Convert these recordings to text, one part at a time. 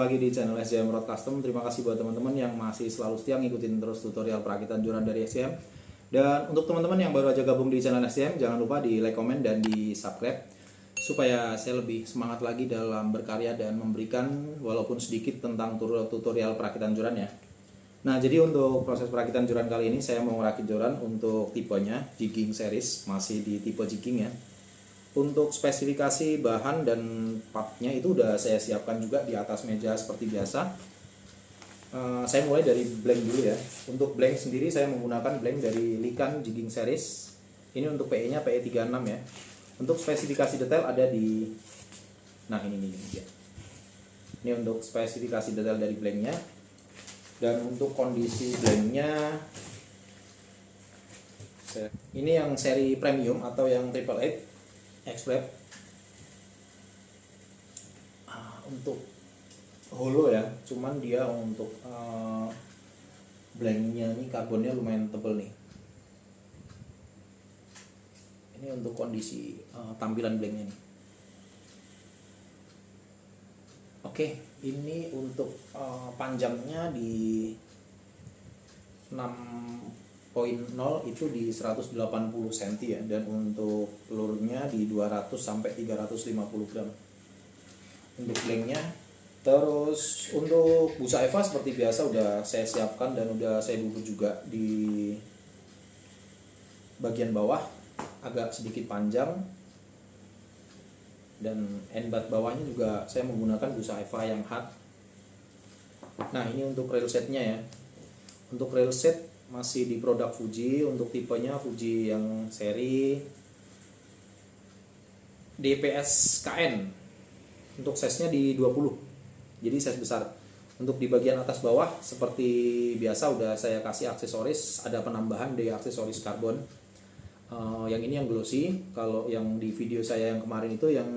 lagi di channel SCM Road Custom. Terima kasih buat teman-teman yang masih selalu setia ngikutin terus tutorial perakitan joran dari SCM. Dan untuk teman-teman yang baru aja gabung di channel SCM, jangan lupa di like, komen, dan di subscribe supaya saya lebih semangat lagi dalam berkarya dan memberikan walaupun sedikit tentang tutorial perakitan joran ya. Nah, jadi untuk proses perakitan joran kali ini saya mau merakit joran untuk tipenya jigging series, masih di tipe jigging ya. Untuk spesifikasi bahan dan partnya itu udah saya siapkan juga di atas meja seperti biasa. Saya mulai dari blank dulu ya. Untuk blank sendiri saya menggunakan blank dari Likan Jigging Series. Ini untuk PE-nya PE36 ya. Untuk spesifikasi detail ada di, nah ini ya. Ini untuk spesifikasi detail dari blanknya. Dan untuk kondisi blanknya, ini yang seri premium atau yang triple eight X-Wrap. Untuk holo ya, cuman dia untuk blanknya ini karbonnya lumayan tebel nih. Ini untuk kondisi tampilan blanknya nih. Oke, ini untuk panjangnya di 6.0 itu di 180 cm ya, dan untuk pelurnya di 200 sampai 350 gram untuk blanknya. Terus untuk busa Eva seperti biasa udah saya siapkan dan udah saya bubut juga di bagian bawah, agak sedikit panjang, dan endbat bawahnya juga saya menggunakan busa Eva yang hard. Nah, ini untuk rail setnya ya. Untuk rail set masih di produk Fuji, untuk tipenya Fuji yang seri DPS KN. Untuk size-nya di 20, jadi size besar. Untuk di bagian atas bawah seperti biasa udah saya kasih aksesoris, ada penambahan dari aksesoris karbon. Yang ini yang glossy, kalau yang di video saya yang kemarin itu yang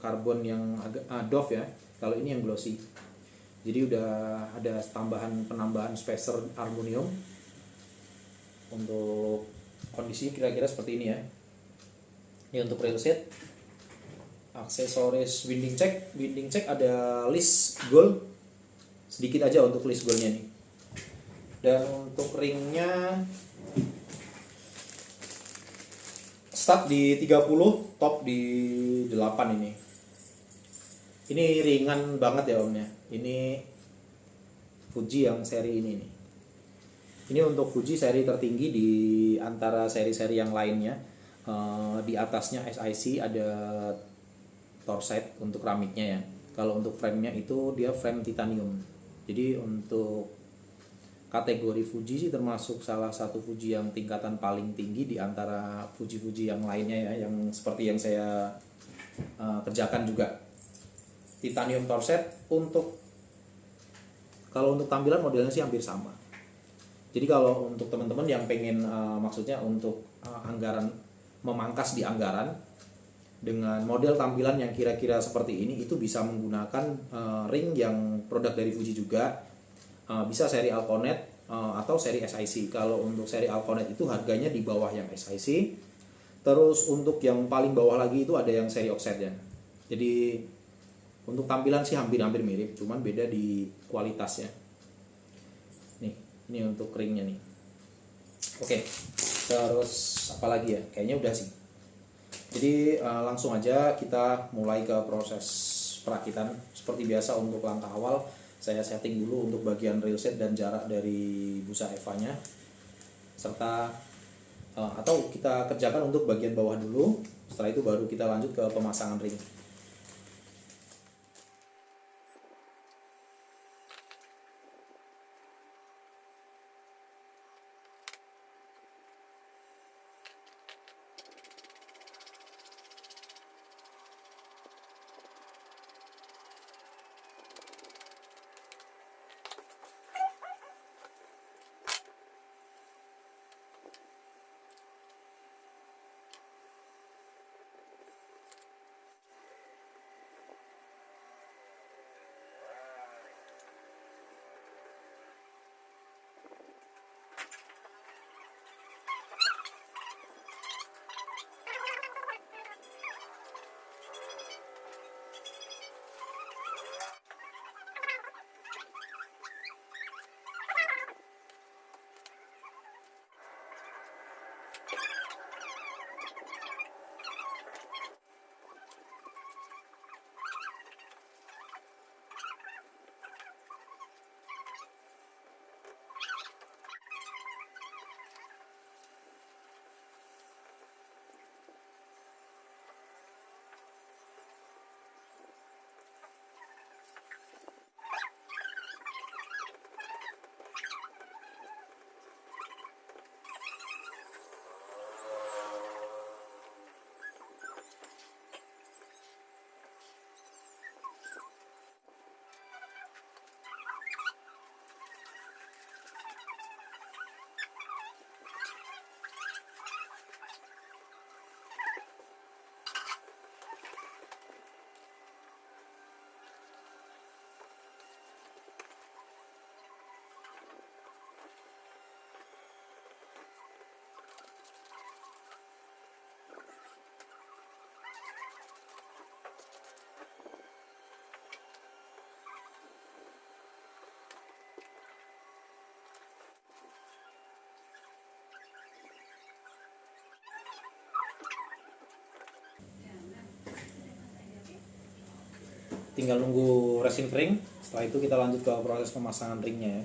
karbon yang agak doff ya, kalau ini yang glossy. Jadi udah ada penambahan spacer aluminium. Untuk kondisi kira-kira seperti ini ya. Ini untuk rail set. Aksesoris winding check ada list gold sedikit aja untuk list goldnya nih. Dan untuk ringnya start di 30, top di 8 ini. Ini ringan banget ya omnya. Ini Fuji yang seri ini nih. Ini untuk Fuji seri tertinggi di antara seri-seri yang lainnya. Di atasnya SIC ada torset untuk keramiknya ya. Kalau untuk frame-nya itu dia frame titanium. Jadi untuk kategori Fuji sih termasuk salah satu Fuji yang tingkatan paling tinggi di antara Fuji-Fuji yang lainnya ya, yang seperti yang saya kerjakan juga. Titanium torset. Kalau untuk tampilan modelnya sih hampir sama. Jadi kalau untuk teman-teman yang pengen maksudnya untuk anggaran, memangkas di anggaran dengan model tampilan yang kira-kira seperti ini, itu bisa menggunakan ring yang produk dari Fuji juga. Bisa seri Alconet atau seri SIC. Kalau untuk seri Alconet itu harganya di bawah yang SIC. Terus untuk yang paling bawah lagi itu ada yang seri offset ya. Jadi untuk tampilan sih hampir-hampir mirip, cuman beda di kualitasnya. Nih, ini untuk ringnya nih. Oke, terus apa lagi ya? Kayaknya udah sih. Jadi langsung aja kita mulai ke proses perakitan. Seperti biasa untuk langkah awal, saya setting dulu untuk bagian rail set dan jarak dari busa Eva-nya. Serta atau kita kerjakan untuk bagian bawah dulu. Setelah itu baru kita lanjut ke pemasangan ring. tinggal nunggu resin kering. Setelah itu kita lanjut ke proses pemasangan ringnya ya.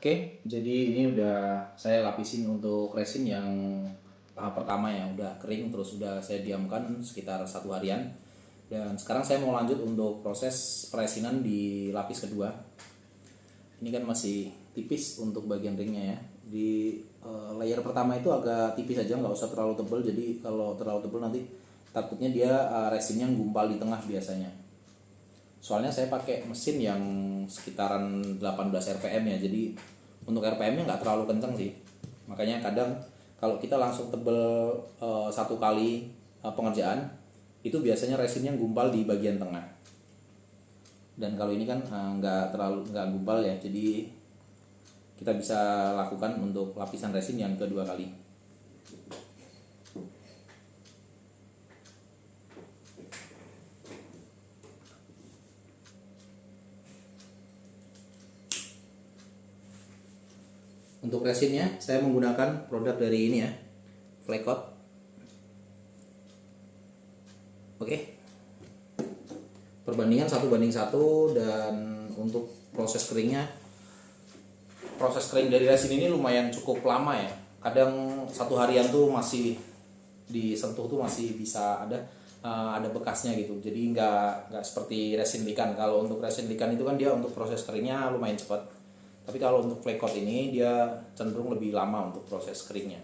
Oke, jadi ini udah saya lapisin untuk resin yang tahap pertama ya, udah kering terus udah saya diamkan sekitar 1 harian. Dan sekarang saya mau lanjut untuk proses peresinan di lapis kedua. Ini kan masih tipis untuk bagian ringnya ya. Di layer pertama itu agak tipis aja, nggak usah terlalu tebal. Jadi kalau terlalu tebal nanti takutnya dia resinnya gumpal di tengah biasanya. Soalnya saya pakai mesin yang sekitaran 18 rpm ya, jadi untuk rpm-nya nggak terlalu kenceng sih. Makanya kadang kalau kita langsung tebel 1 kali pengerjaan itu biasanya resinnya gumpal di bagian tengah. Dan kalau ini kan nggak gumpal ya, jadi kita bisa lakukan untuk lapisan resin yang kedua kali. Untuk resinnya saya menggunakan produk dari ini ya, Flaycoat. Oke. Perbandingan 1:1, dan untuk proses kering dari resin ini lumayan cukup lama ya. Kadang 1 harian tuh masih disentuh tuh masih bisa ada bekasnya gitu. Jadi nggak seperti resin likan. Kalau untuk resin likan itu kan dia untuk proses keringnya lumayan cepat. Tapi kalau untuk Flaycoat ini dia cenderung lebih lama untuk proses keringnya.